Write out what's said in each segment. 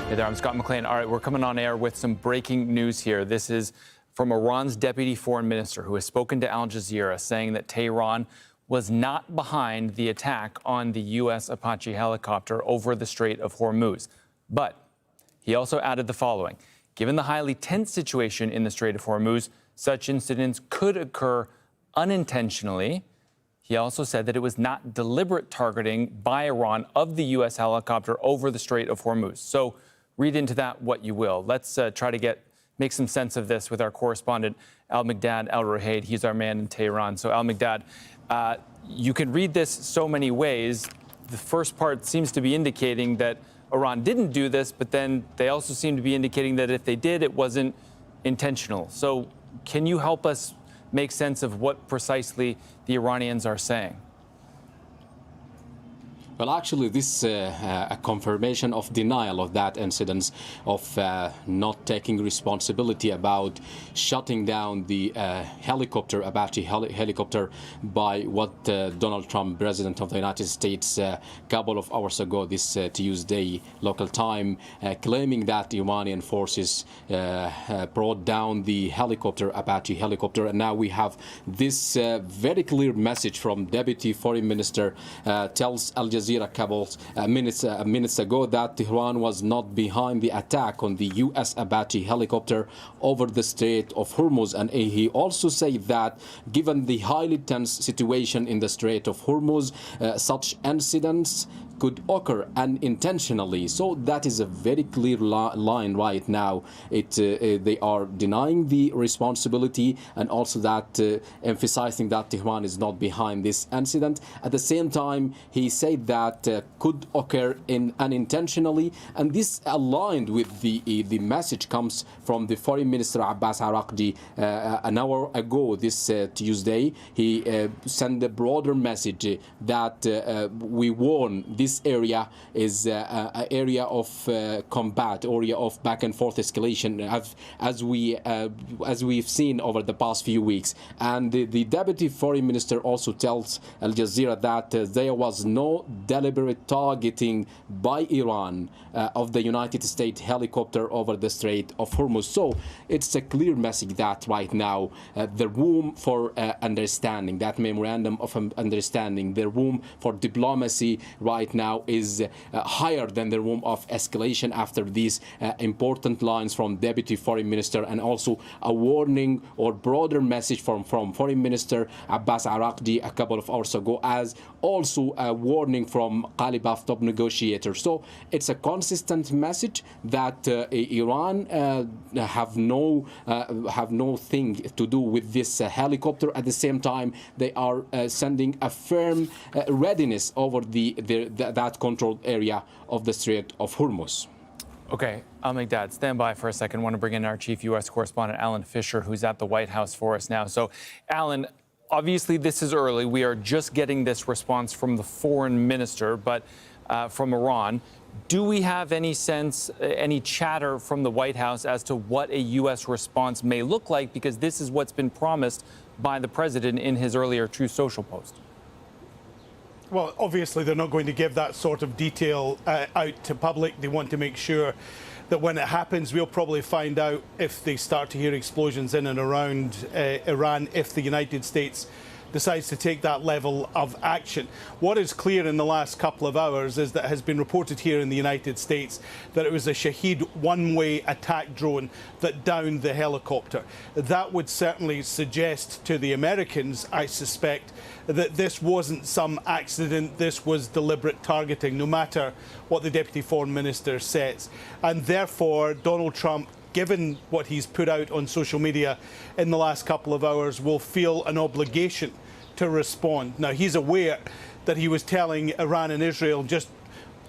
Hey there, I'm Scott McLean. All right, we're coming on air with some breaking news here. This is from Iran's deputy foreign minister who has spoken to Al Jazeera saying that Tehran was not behind the attack on the US Apache helicopter over the Strait of Hormuz. But he also added the following. Given the highly tense situation in the Strait of Hormuz, such incidents could occur unintentionally. He also said that it was not deliberate targeting by Iran of the U.S. helicopter over the Strait of Hormuz. So read into that what you will. Let's try to make some sense of this with our correspondent, Almigdad Alruhaid. He's our man in Tehran. So Almigdad, you can read this so many ways. The first part seems to be indicating that Iran didn't do this, but then they also seem to be indicating that if they did, it wasn't intentional. So can you help us make sense of what precisely the Iranians are saying? Well, actually, this a confirmation of denial of that incident, of not taking responsibility about shutting down the helicopter, Apache helicopter, by what Donald Trump, President of the United States, a couple of hours ago, this Tuesday local time, claiming that Iranian forces brought down the helicopter, Apache helicopter. And now we have this very clear message from Deputy Foreign Minister, tells Al Jazeera a couple minutes ago that Tehran was not behind the attack on the US Apache helicopter over the Strait of Hormuz. And he also said that given the highly tense situation in the Strait of Hormuz, such incidents could occur unintentionally. So that is a very clear line right now. They are denying the responsibility and also that emphasizing that Tehran is not behind this incident. At the same time, he said that could occur unintentionally, and this aligned with the message comes from the Foreign Minister Abbas Araghchi an hour ago this Tuesday. He sent a broader message that we warn this area is an area of combat, area of back and forth escalation, as we've seen over the past few weeks. And the Deputy Foreign Minister also tells Al Jazeera that there was no deliberate targeting by Iran of the United States helicopter over the Strait of Hormuz. So it's a clear message that right now the room for understanding, that memorandum of understanding, the room for diplomacy right now is higher than the room of escalation after these important lines from Deputy Foreign Minister, and also a warning or broader message from Foreign Minister Abbas Araghchi a couple of hours ago, as also a warning from Ghalibaf top negotiator. So it's a consistent message that Iran have no thing to do with this helicopter. At the same time, they are sending a firm readiness over that controlled area of the Strait of Hormuz. Okay, Almigdad, stand by for a second. I want to bring in our chief U.S. correspondent, Alan Fisher, who's at the White House for us now. So, Alan, obviously this is early. We are just getting this response from the foreign minister, but from Iran. Do we have any sense, any chatter from the White House as to what a U.S. response may look like? Because this is what's been promised by the president in his earlier Truth Social post. Well, obviously, they're not going to give that sort of detail out to public. They want to make sure that when it happens, we'll probably find out if they start to hear explosions in and around Iran, if the United States decides to take that level of action. What is clear in the last couple of hours is that it has been reported here in the United States that it was a Shahed one-way attack drone that downed the helicopter. That would certainly suggest to the Americans, I suspect, that this wasn't some accident, this was deliberate targeting, no matter what the Deputy Foreign Minister says. And therefore, Donald Trump, given what he's put out on social media in the last couple of hours, will feel an obligation to respond. Now, he's aware that he was telling Iran and Israel just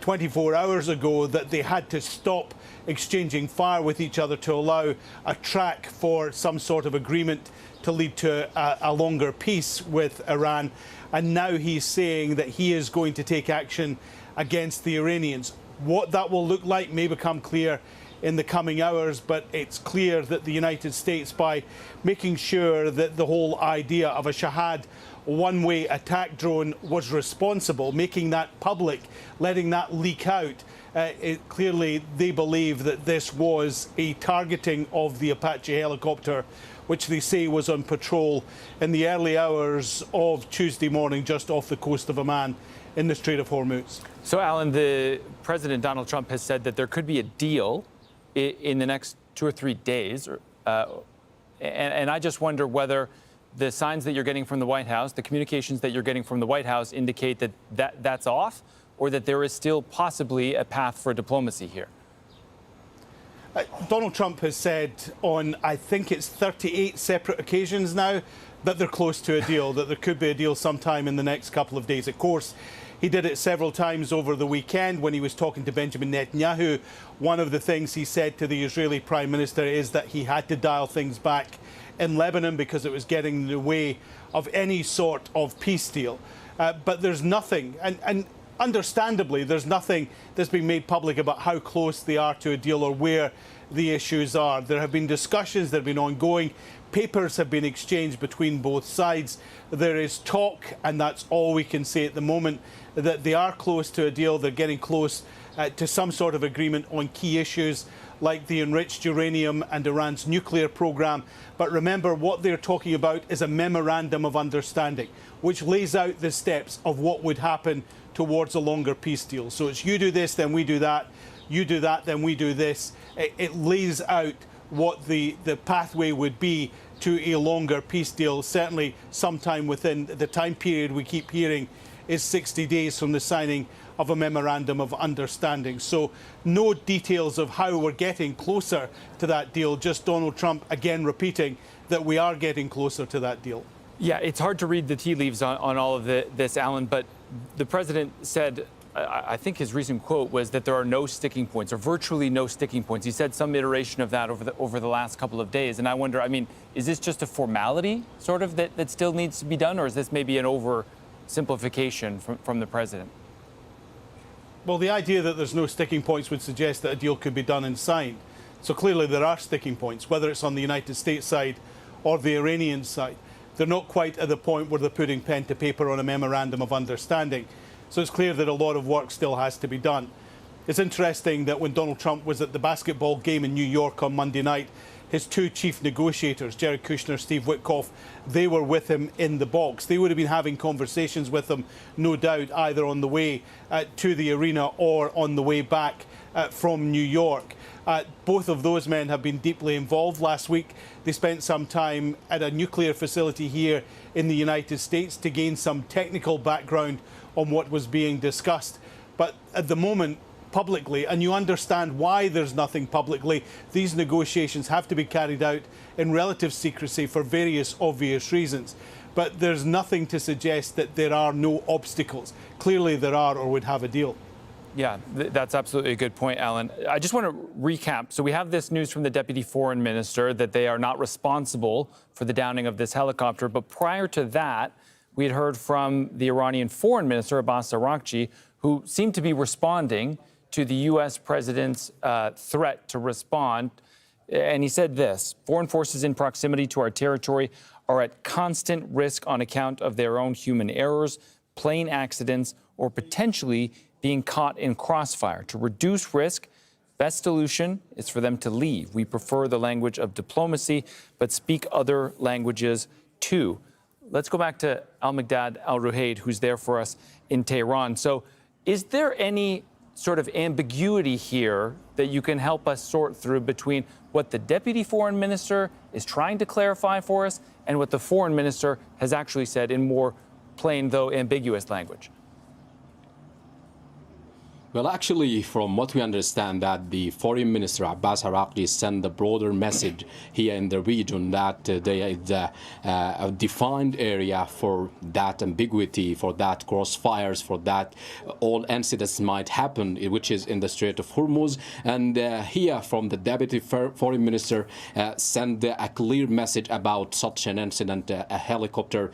24 hours ago that they had to stop exchanging fire with each other to allow a track for some sort of agreement to lead to a longer peace with Iran. And now he's saying that he is going to take action against the Iranians. What that will look like may become clear in the coming hours, but it's clear that the United States, by making sure that the whole idea of a Shahad one-way attack drone was responsible, making that public, letting that leak out, clearly they believe that this was a targeting of the Apache helicopter, which they say was on patrol in the early hours of Tuesday morning just off the coast of Oman in the Strait of Hormuz. So, Alan, the President Donald Trump has said that there could be a deal in the next 2 or 3 days. And I just wonder whether the signs that you're getting from the White House, the communications that you're getting from the White House indicate that that's off, or that there is still possibly a path for diplomacy here. Donald Trump has said on, I think it's 38 separate occasions now, that they're close to a deal, that there could be a deal sometime in the next couple of days. Of course, he did it several times over the weekend when he was talking to Benjamin Netanyahu. One of the things he said to the Israeli Prime Minister is that he had to dial things back in Lebanon because it was getting in the way of any sort of peace deal. But there's nothing, and understandably, there's nothing that's been made public about how close they are to a deal or where the issues are. There have been discussions that have been ongoing. Papers have been exchanged between both sides. There is talk, and that's all we can say at the moment, that they are close to a deal. They're getting close to some sort of agreement on key issues like the enriched uranium and Iran's nuclear program. But remember, what they're talking about is a memorandum of understanding, which lays out the steps of what would happen towards a longer peace deal. So it's you do this, then we do that. You do that, then we do this. It lays out what the pathway would be to a longer peace deal, certainly sometime within the time period we keep hearing is 60 days from the signing of a memorandum of understanding. So no details of how we're getting closer to that deal, just Donald Trump again repeating that we are getting closer to that deal. Yeah, it's hard to read the tea leaves on all of this, Alan, but the president said, I think his recent quote was that there are no sticking points, or virtually no sticking points. He said some iteration of that over the last couple of days. And I wonder, I mean, is this just a formality, sort of, that still needs to be done, or is this maybe an oversimplification from the president? Well, the idea that there's no sticking points would suggest that a deal could be done and signed. So clearly there are sticking points, whether it's on the United States side or the Iranian side. They're not quite at the point where they're putting pen to paper on a memorandum of understanding. So it's clear that a lot of work still has to be done. It's interesting that when Donald Trump was at the basketball game in New York on Monday night, his two chief negotiators, Jared Kushner, Steve Witkoff, they were with him in the box. They would have been having conversations with him, no doubt, either on the way to the arena or on the way back from New York. Both of those men have been deeply involved. Last week, they spent some time at a nuclear facility here in the United States to gain some technical background on what was being discussed. But at the moment, publicly, and you understand why there's nothing publicly, these negotiations have to be carried out in relative secrecy for various obvious reasons. But there's nothing to suggest that there are no obstacles. Clearly there are, or we'd have a deal. Yeah, that's absolutely a good point, Alan. I just want to recap. So we have this news from the Deputy Foreign Minister that they are not responsible for the downing of this helicopter. But prior to that, we had heard from the Iranian Foreign Minister, Abbas Araghchi, who seemed to be responding to the U.S. president's threat to respond. And he said this: foreign forces in proximity to our territory are at constant risk on account of their own human errors, plane accidents, or potentially being caught in crossfire. To reduce risk, best solution is for them to leave. We prefer the language of diplomacy, but speak other languages too. Let's go back to Almigdad Alruhaid, who's there for us in Tehran. So is there any sort of ambiguity here that you can help us sort through between what the Deputy Foreign Minister is trying to clarify for us and what the Foreign Minister has actually said in more plain, though ambiguous language? Well, actually, from what we understand, that the Foreign Minister Abbas Araghchi sent a broader message here in the region that there is a defined area for that ambiguity, for that crossfires, for that all incidents might happen, which is in the Strait of Hormuz. And here, from the Deputy Foreign Minister, sent a clear message about such an incident, a helicopter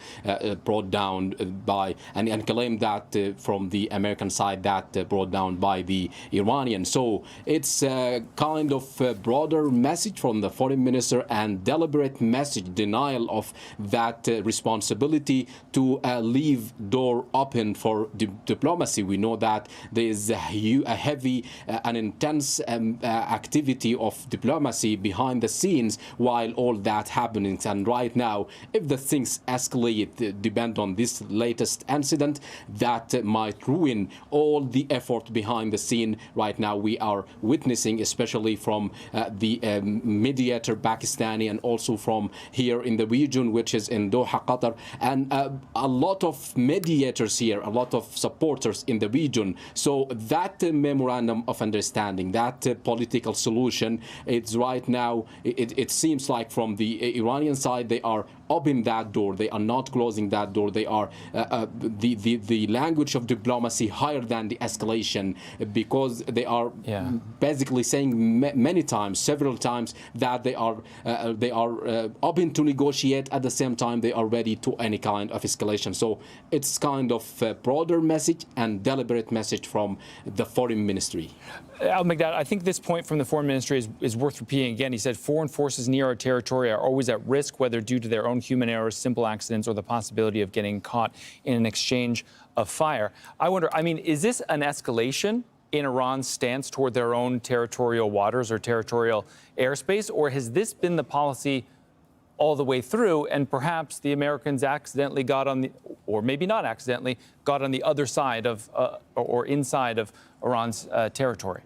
brought down by, and claimed that from the American side that brought down down by the Iranians. So it's a kind of a broader message from the foreign minister and deliberate message, denial of that responsibility to leave door open for diplomacy. We know that there is a heavy and intense activity of diplomacy behind the scenes while all that happening. And right now, if the things escalate, depend on this latest incident, that might ruin all the effort behind the scene right now we are witnessing, especially from the mediator Pakistani and also from here in the region, which is in Doha, Qatar, and a lot of mediators here, a lot of supporters in the region. So that memorandum of understanding, that political solution, it's right now, it seems like from the Iranian side, they are opening that door. They are not closing that door. They are the language of diplomacy higher than the escalation, because they are basically saying many times, several times, that they are open to negotiate. At the same time, they are ready to any kind of escalation. So it's kind of a broader message and deliberate message from the foreign ministry. Almigdad, I think this point from the foreign ministry is worth repeating again. He said foreign forces near our territory are always at risk, whether due to their own human errors, simple accidents, or the possibility of getting caught in an exchange of fire. I wonder, I mean, is this an escalation in Iran's stance toward their own territorial waters or territorial airspace, or has this been the policy all the way through, and perhaps the Americans accidentally got on the, or maybe not accidentally, got on the other side of, or inside of Iran's territory?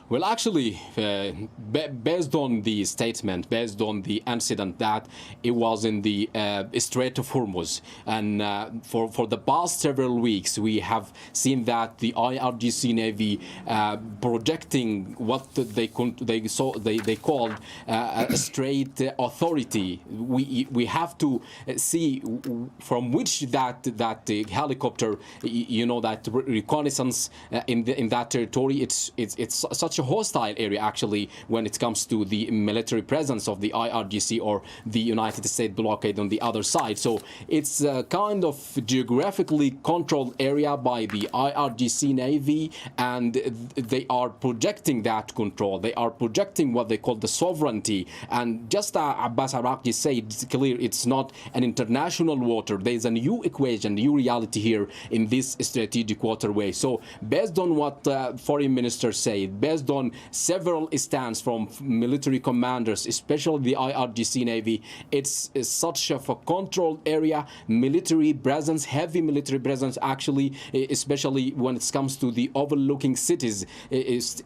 Well, actually, based on the statement, based on the incident that it was in the Strait of Hormuz, and for the past several weeks, we have seen that the IRGC Navy projecting what they called a Strait Authority. We have to see from which that helicopter, you know, that reconnaissance in that territory. It's such a hostile area actually when it comes to the military presence of the IRGC or the United States blockade on the other side. So it's a kind of geographically controlled area by the IRGC Navy, and they are projecting that control. They are projecting what they call the sovereignty. And just Abbas Araghchi said, it's clear it's not an international water. There is a new equation, new reality here in this strategic waterway. So based on what foreign minister said, based on several stands from military commanders, especially the IRGC Navy, it's such of a controlled area, military presence, heavy military presence actually, especially when it comes to the overlooking cities,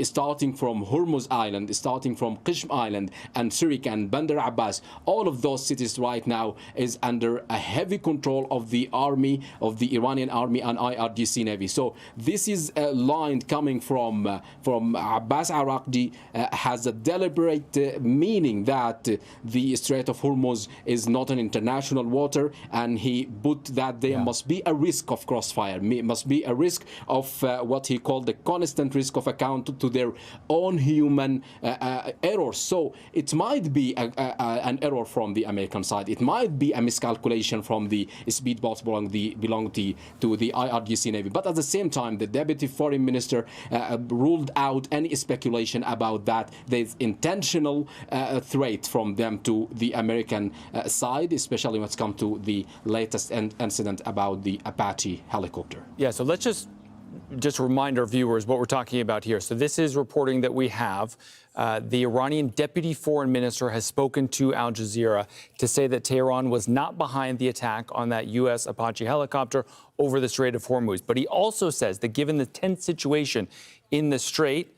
starting from Hormuz Island, starting from Qishm Island and Surik and Bandar Abbas. All of those cities right now is under a heavy control of the army, of the Iranian army and IRGC Navy. So this is a line coming from Abbas Araghchi, has a deliberate meaning that the Strait of Hormuz is not an international water, and he put that there must be a risk of crossfire, must be a risk of what he called the constant risk of account to their own human errors. So it might be an error from the American side. It might be a miscalculation from the speedboats belonging to the IRGC Navy. But at the same time, the deputy foreign minister ruled out any speculation about that. There's intentional threat from them to the American side, especially when it comes to the latest incident about the Apache helicopter. Yeah, so let's just remind our viewers what we're talking about here. So this is reporting that we have. The Iranian deputy foreign minister has spoken to Al Jazeera to say that Tehran was not behind the attack on that US Apache helicopter over the Strait of Hormuz. But he also says that given the tense situation in the Strait,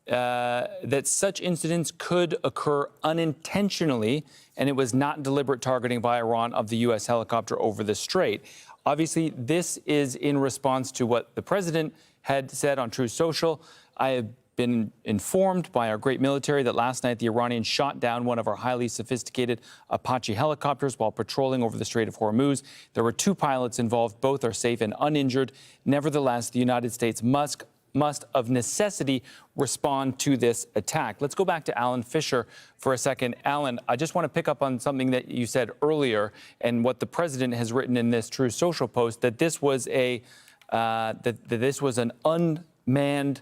that such incidents could occur unintentionally, and it was not deliberate targeting by Iran of the U.S. helicopter over the Strait. Obviously, this is in response to what the president had said on Truth Social. I have been informed by our great military that last night the Iranians shot down one of our highly sophisticated Apache helicopters while patrolling over the Strait of Hormuz. There were 2 pilots involved. Both are safe and uninjured. Nevertheless, the United States must of necessity respond to this attack. Let's go back to Alan Fisher for a second. Alan, I just want to pick up on something that you said earlier and what the president has written in this True Social post, that this was a that this was an unmanned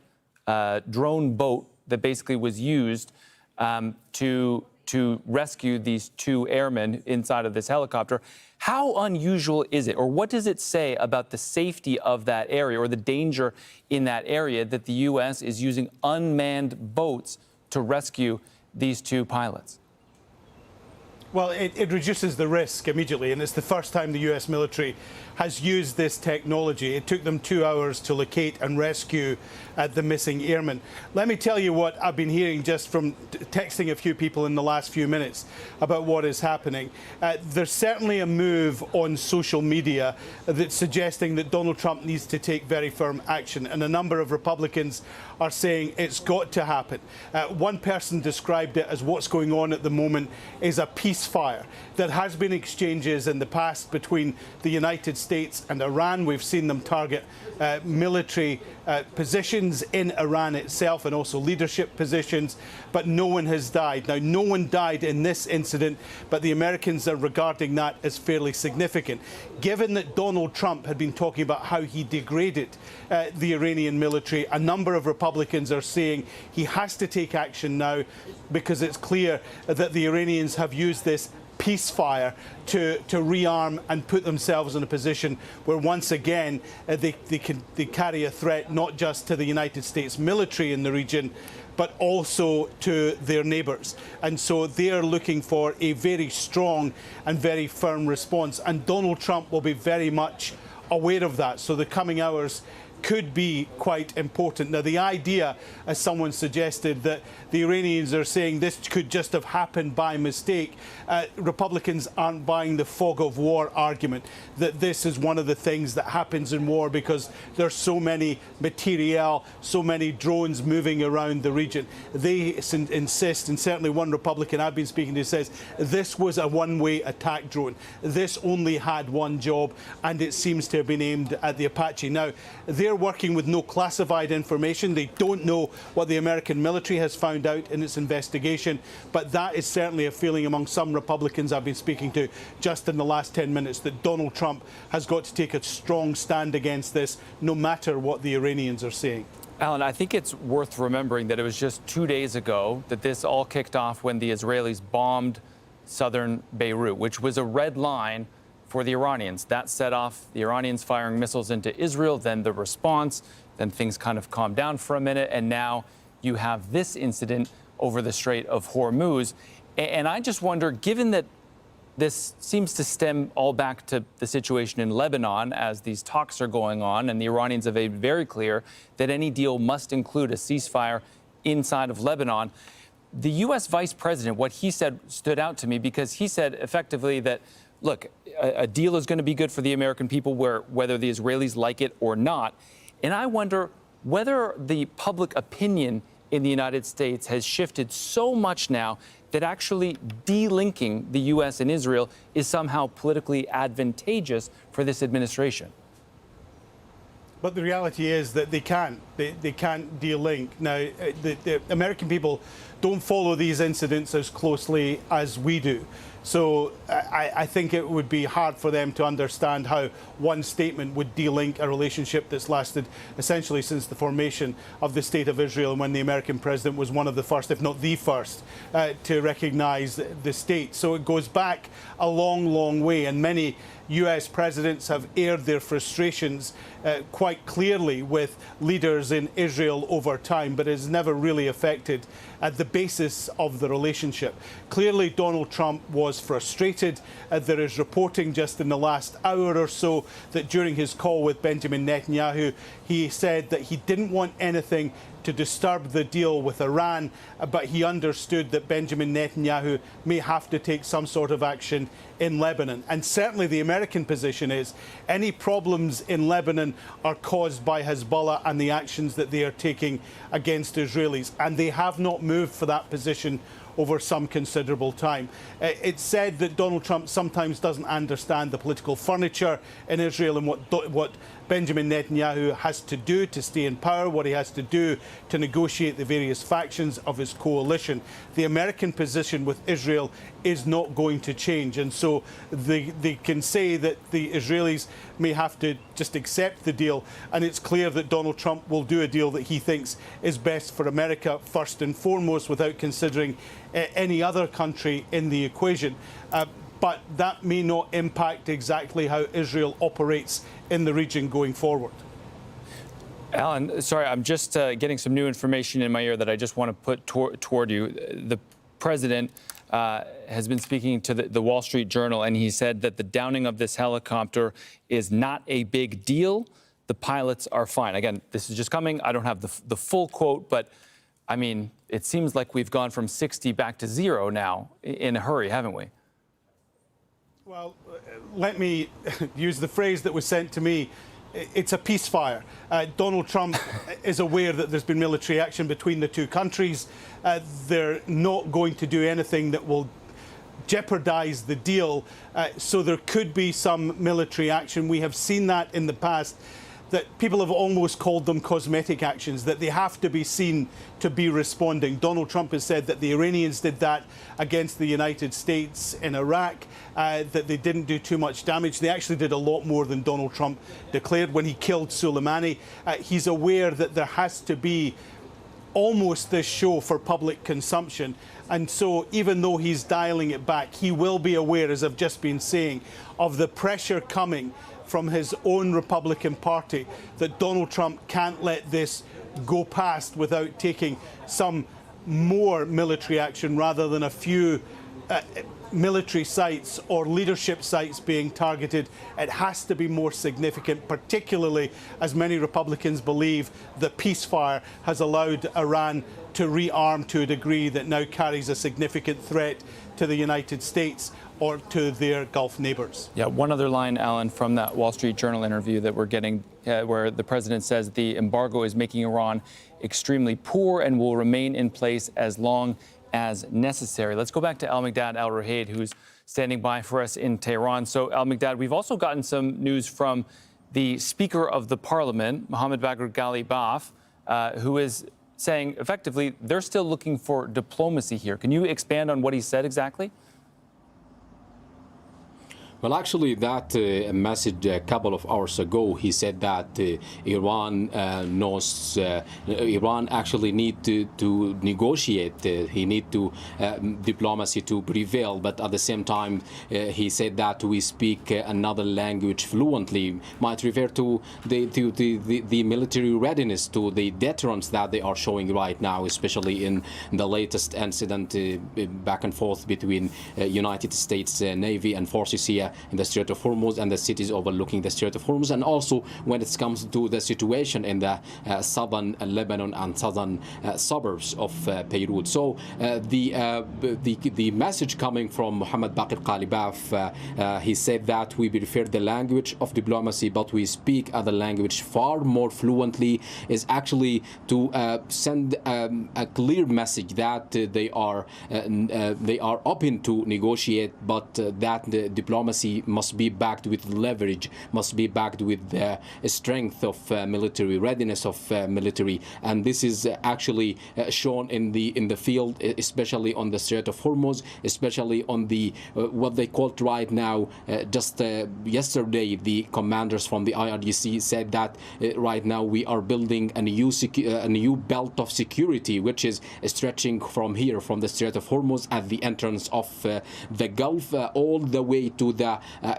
drone boat that basically was used to rescue these 2 airmen inside of this helicopter. How unusual is it, or what does it say about the safety of that area or the danger in that area that the U.S. is using unmanned boats to rescue these 2 pilots? Well, it reduces the risk immediately, and it's the first time the US military has used this technology. It took them 2 hours to locate and rescue the missing airmen. Let me tell you what I've been hearing just from texting a few people in the last few minutes about what is happening. There's certainly a move on social media that's suggesting that Donald Trump needs to take very firm action, and a number of Republicans are saying it's got to happen. One person described it as what's going on at the moment is a ceasefire. There has been exchanges in the past between the United States and Iran. We've seen them target military positions in Iran itself and also leadership positions, but no one has died. Now, no one died in this incident, but the Americans are regarding that as fairly significant. Given that Donald Trump had been talking about how he degraded the Iranian military, a number of Republicans are saying he has to take action now because it's clear that the Iranians have used this ceasefire to rearm and put themselves in a position where once again they carry a threat not just to the United States military in the region but also to their neighbours. And so they are looking for a very strong and very firm response, and Donald Trump will be very much aware of that. So the coming hours could be quite important. Now, the idea, as someone suggested, that the Iranians are saying this could just have happened by mistake, Republicans aren't buying the fog of war argument, that this is one of the things that happens in war because there's so many materiel, so many drones moving around the region. They insist, and certainly one Republican I've been speaking to says, this was a one-way attack drone. This only had one job, and it seems to have been aimed at the Apache. Now, they're working with no classified information. They don't know what the American military has found out in its investigation, but that is certainly a feeling among some Republicans I've been speaking to just in the last 10 minutes, that Donald Trump has got to take a strong stand against this, no matter what the Iranians are saying. Alan, I think it's worth remembering that it was just 2 days ago that this all kicked off when the Israelis bombed southern Beirut, which was a red line for the Iranians. That set off the Iranians firing missiles into Israel, then the response, then things kind of calmed down for a minute, and now you have this incident over the Strait of Hormuz. And I just wonder, given that this seems to stem all back to the situation in Lebanon as these talks are going on, and the Iranians have made very clear that any deal must include a ceasefire inside of Lebanon. The U.S. vice president, what he said stood out to me because he said effectively that, look, a deal is going to be good for the American people whether the Israelis like it or not. And I wonder whether the public opinion in the United States has shifted so much now that actually delinking the U.S. and Israel is somehow politically advantageous for this administration. But the reality is that they can't. They can't de-link. Now, the American people don't follow these incidents as closely as we do. So I think it would be hard for them to understand how one statement would de-link a relationship that's lasted essentially since the formation of the State of Israel, and when the American president was one of the first, if not the first, to recognize the state. So it goes back a long, long way, and many US presidents have aired their frustrations quite clearly with leaders in Israel over time, but it has never really affected the basis of the relationship. Clearly, Donald Trump was frustrated. There is reporting just in the last hour or so that during his call with Benjamin Netanyahu, he said that he didn't want anything to disturb the deal with Iran, but he understood that Benjamin Netanyahu may have to take some sort of action in Lebanon. And certainly the American position is any problems in Lebanon are caused by Hezbollah and the actions that they are taking against Israelis. And they have not moved for that position over some considerable time. It's said that Donald Trump sometimes doesn't understand the political furniture in Israel and what Benjamin Netanyahu has to do to stay in power, what he has to do to negotiate the various factions of his coalition. The American position with Israel is not going to change, and so they can say that the Israelis may have to just accept the deal, and it's clear that Donald Trump will do a deal that he thinks is best for America first and foremost, without considering any other country in the equation. But that may not impact exactly how Israel operates in the region going forward. Alan, sorry, I'm just getting some new information in my ear that I just want to put toward you. The president has been speaking to the Wall Street Journal, and he said that the downing of this helicopter is not a big deal. The pilots are fine. Again, this is just coming. I don't have the full quote, but I mean, it seems like we've gone from 60 back to 0 now in a hurry, haven't we? Well, let me use the phrase that was sent to me. It's a peace fire. Donald Trump is aware that there's been military action between the two countries. They're not going to do anything that will jeopardize the deal. So there could be some military action. We have seen that in the past, that people have almost called them cosmetic actions, that they have to be seen to be responding. Donald Trump has said that the Iranians did that against the United States in Iraq, that they didn't do too much damage. They actually did a lot more than Donald Trump declared when he killed Soleimani. He's aware that there has to be almost this show for public consumption. And so even though he's dialing it back, he will be aware, as I've just been saying, of the pressure coming from his own Republican Party, that Donald Trump can't let this go past without taking some more military action rather than a few military sites or leadership sites being targeted. It has to be more significant, particularly as many Republicans believe the peace fire has allowed Iran to rearm to a degree that now carries a significant threat to the United States or to their Gulf neighbors. Yeah, one other line, Alan, from that Wall Street Journal interview that we're getting, where the president says the embargo is making Iran extremely poor and will remain in place as long as necessary. Let's go back to Almigdad Alruhaid, who's standing by for us in Tehran. So, Almigdad, we've also gotten some news from the Speaker of the Parliament, Mohammad Bagher Ghalibaf, who is saying effectively they're still looking for diplomacy here. Can you expand on what he said exactly? Well, actually, that message a couple of hours ago, he said that Iran knows Iran actually need to negotiate. He need to diplomacy to prevail. But at the same time, he said that we speak another language fluently. Might refer to the military readiness, to the deterrence that they are showing right now, especially in the latest incident back and forth between United States Navy and forces here in the Strait of Hormuz and the cities overlooking the Strait of Hormuz, and also when it comes to the situation in the southern Lebanon and southern suburbs of Beirut. So the message coming from Mohammad Bagher Ghalibaf, he said that we prefer the language of diplomacy, but we speak other language far more fluently, is actually to send a clear message that they are open to negotiate, but that the diplomacy must be backed with leverage, must be backed with the strength of military readiness of military, and this is actually shown in the field, especially on the Strait of Hormuz, especially on the what they called right now. Just yesterday, the commanders from the IRGC said that right now we are building a new belt of security, which is stretching from here, from the Strait of Hormuz at the entrance of the Gulf, all the way to the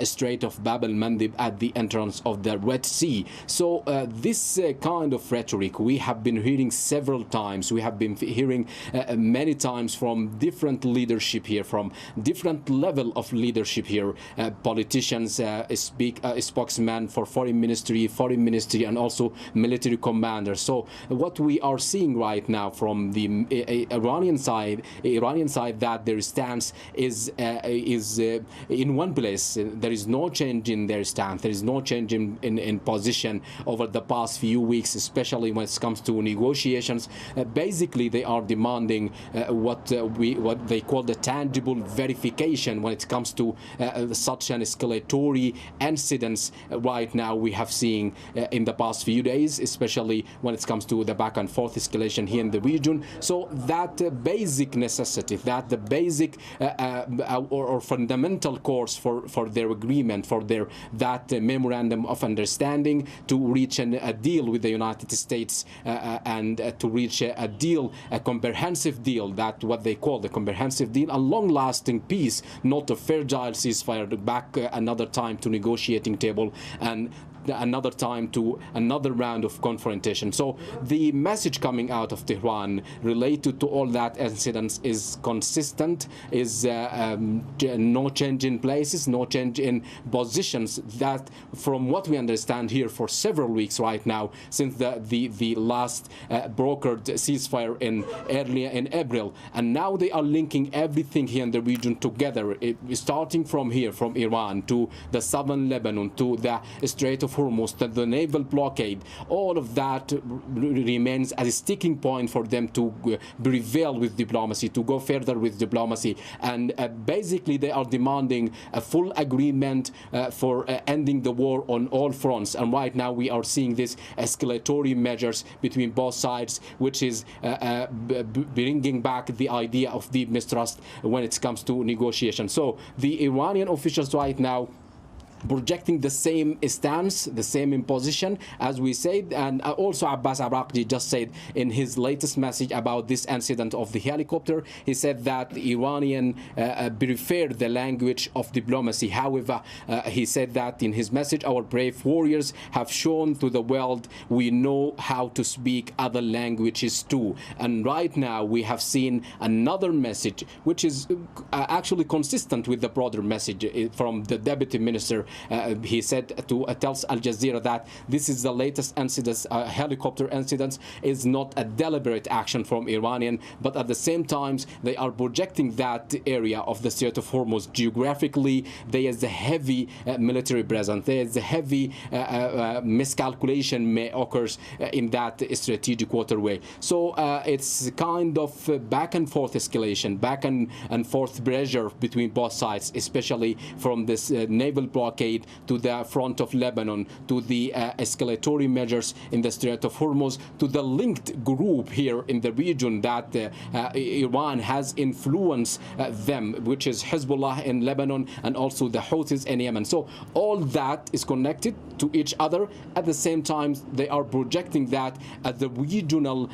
Strait of Bab el-Mandeb at the entrance of the Red Sea. So this kind of rhetoric we have been hearing several times. We have been hearing many times from different leadership here, from different level of leadership here, politicians, spokesman for foreign ministry, and also military commanders. So what we are seeing right now from the Iranian side, that their stance is in one place. place. There is no change in their stance. There is no change in position over the past few weeks, especially when it comes to negotiations. Basically, they are demanding what they call the tangible verification when it comes to such an escalatory incidents right now we have seen in the past few days, especially when it comes to the back and forth escalation here in the region. So that basic necessity, that the basic or fundamental course for their agreement, for that memorandum of understanding to reach a deal with the United States and to reach a deal, a comprehensive deal, that what they call the comprehensive deal, a long-lasting peace, not a fragile ceasefire, back another time to negotiating table and another time to another round of confrontation. So the message coming out of Tehran related to all that incidents is consistent, is no change in places, no change in positions. That, from what we understand here for several weeks right now, since the last brokered ceasefire earlier in April, and now they are linking everything here in the region together, starting from here, from Iran to the southern Lebanon to the Strait of Hormuz, the naval blockade. All of that remains as a sticking point for them to prevail with diplomacy, to go further with diplomacy. And basically they are demanding a full agreement for ending the war on all fronts. And right now we are seeing these escalatory measures between both sides, which is bringing back the idea of deep mistrust when it comes to negotiation. So the Iranian officials right now projecting the same stance, the same imposition, as we said. And also Abbas Araghchi just said in his latest message about this incident of the helicopter, he said that the Iranian prefer the language of diplomacy. However, he said that in his message, our brave warriors have shown to the world we know how to speak other languages too. And right now we have seen another message which is actually consistent with the broader message from the deputy minister. He said to tells Al Jazeera that this is the latest incident, helicopter incidents, is not a deliberate action from Iranian, but at the same time they are projecting that area of the Strait of Hormuz geographically. There is a heavy military presence. There is a heavy miscalculation may occurs in that strategic waterway. So it's kind of back and forth escalation, back and forth pressure between both sides, especially from this naval blockade to the front of Lebanon, to the escalatory measures in the Strait of Hormuz, to the linked group here in the region that Iran has influenced them, which is Hezbollah in Lebanon and also the Houthis in Yemen. So all that is connected to each other. At the same time, they are projecting that as the regional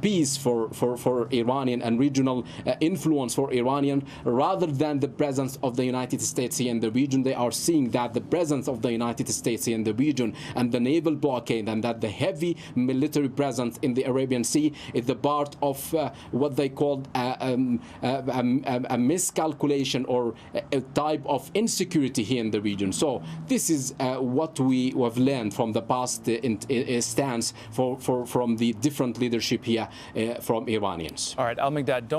peace for Iranian and regional influence for Iranian, rather than the presence of the United States here in the region. They are seeing that the presence of the United States here in the region and the naval blockade and that the heavy military presence in the Arabian Sea is the part of what they called a miscalculation or a type of insecurity here in the region. So this is what we have learned from the past stance from the different leadership here from Iranians. All right, Almigdad, don't